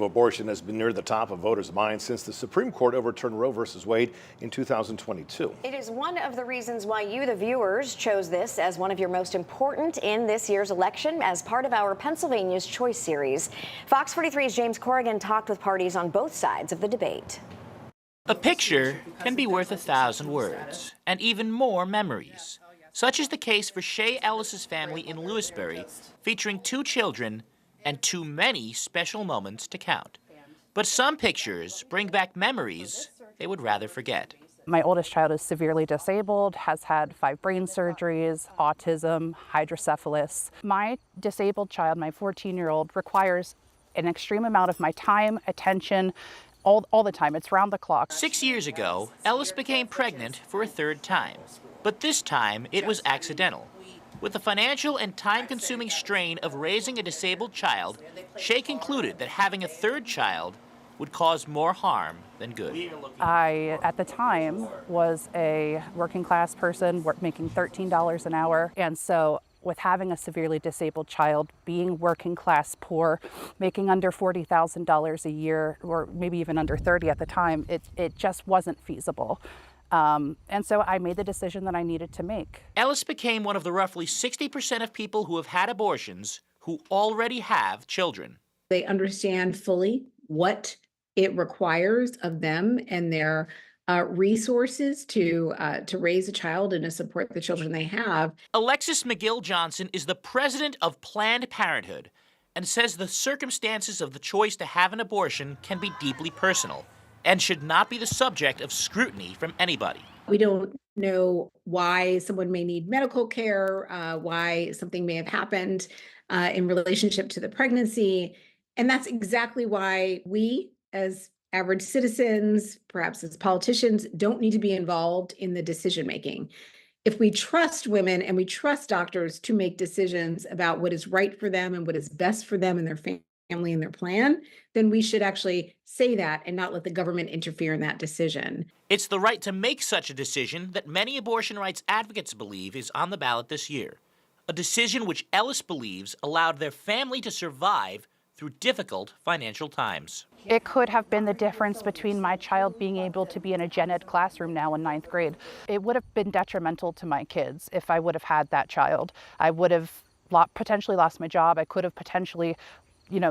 Abortion has been near the top of voters' minds since the Supreme Court overturned Roe v. Wade in 2022. It is one of the reasons why you, the viewers, chose this as one of your most important in this year's election as part of our Pennsylvania's Choice series. Fox 43's James Corrigan talked with parties on both sides of the debate. A picture can be worth 1,000 words, and even more memories. Such is the case for Shay Ellis's family in Lewisberry, featuring 2 children and too many special moments to count. But some pictures bring back memories they would rather forget. My oldest child is severely disabled, has had 5 brain surgeries, autism, hydrocephalus. My disabled child, my 14-year-old, requires an extreme amount of my time, attention, all the time. It's round the clock. 6 years ago, Ellis became pregnant for a 3rd time. But this time, it was accidental. With the financial and time-consuming strain of raising a disabled child, Shay concluded that having a 3rd child would cause more harm than good. I, at the time, was a working-class person making $13 an hour, and so with having a severely disabled child, being working-class poor, making under $40,000 a year, or maybe even under 30 at the time, it just wasn't feasible. And so I made the decision that I needed to make. Ellis became one of the roughly 60% of people who have had abortions who already have children. They understand fully what it requires of them and their resources to raise a child and to support the children they have. Alexis McGill Johnson is the president of Planned Parenthood and says the circumstances of the choice to have an abortion can be deeply personal and should not be the subject of scrutiny from anybody. We don't know why someone may need medical care, why something may have happened in relationship to the pregnancy. And that's exactly why we, as average citizens, perhaps as politicians, don't need to be involved in the decision making. If we trust women and we trust doctors to make decisions about what is right for them and what is best for them and their family and their plan, then we should actually say that and not let the government interfere in that decision. It's the right to make such a decision that many abortion rights advocates believe is on the ballot this year. A decision which Ellis believes allowed their family to survive through difficult financial times. It could have been the difference between my child being able to be in a gen ed classroom now in 9th grade. It would have been detrimental to my kids if I would have had that child. I would have potentially lost my job. I could have potentially,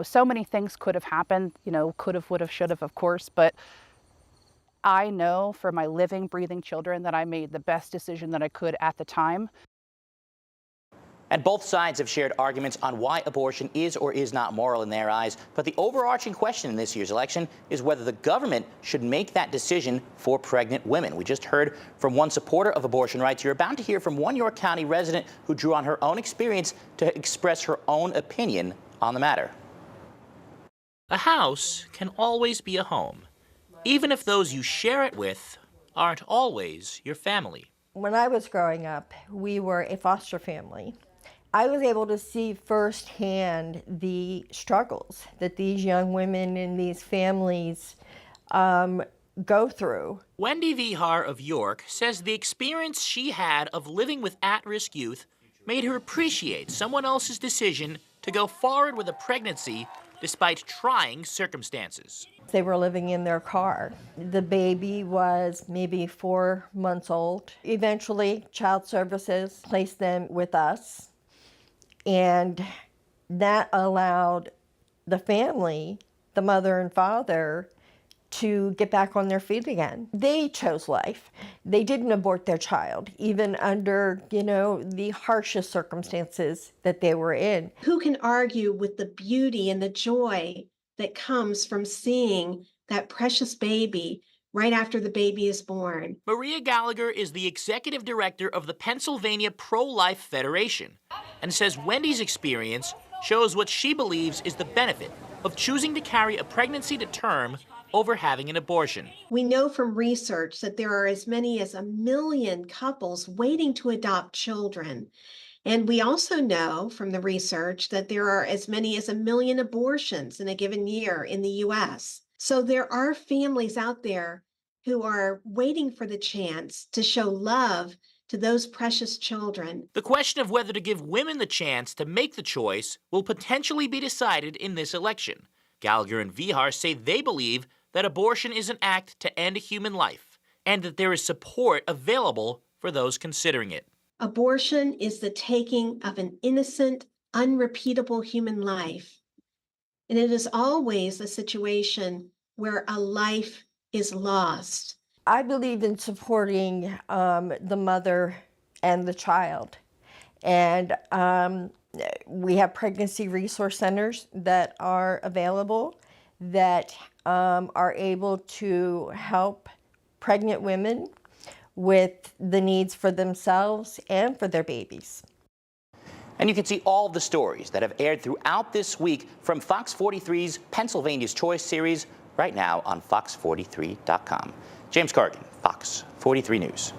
so many things could have happened, could have, would have, should have, of course, but I know for my living, breathing children that I made the best decision that I could at the time. And both sides have shared arguments on why abortion is or is not moral in their eyes. But the overarching question in this year's election is whether the government should make that decision for pregnant women. We just heard from one supporter of abortion rights. You're about to hear from one York County resident who drew on her own experience to express her own opinion on the matter. A house can always be a home, even if those you share it with aren't always your family. When I was growing up, we were a foster family. I was able to see firsthand the struggles that these young women and these families go through. Wendy Vihar of York says the experience she had of living with at-risk youth made her appreciate someone else's decision to go forward with a pregnancy despite trying circumstances. They were living in their car. The baby was maybe 4 months old. Eventually, Child Services placed them with us. And that allowed the family, the mother and father, to get back on their feet again. They chose life. They didn't abort their child, even under, the harshest circumstances that they were in. Who can argue with the beauty and the joy that comes from seeing that precious baby right after the baby is born? Maria Gallagher is the executive director of the Pennsylvania Pro-Life Federation and says Wendy's experience shows what she believes is the benefit of choosing to carry a pregnancy to term over having an abortion. We know from research that there are as many as 1 million couples waiting to adopt children. And we also know from the research that there are as many as 1 million abortions in a given year in the U.S. So there are families out there who are waiting for the chance to show love to those precious children. The question of whether to give women the chance to make the choice will potentially be decided in this election. Gallagher and Vihar say they believe that abortion is an act to end a human life and that there is support available for those considering it. Abortion is the taking of an innocent, unrepeatable human life. And it is always a situation where a life is lost. I believe in supporting the mother and the child. And we have pregnancy resource centers that are available that are able to help pregnant women with the needs for themselves and for their babies. And you can see all of the stories that have aired throughout this week from Fox 43's Pennsylvania's Choice series right now on fox43.com. James Corrigan, Fox 43 News.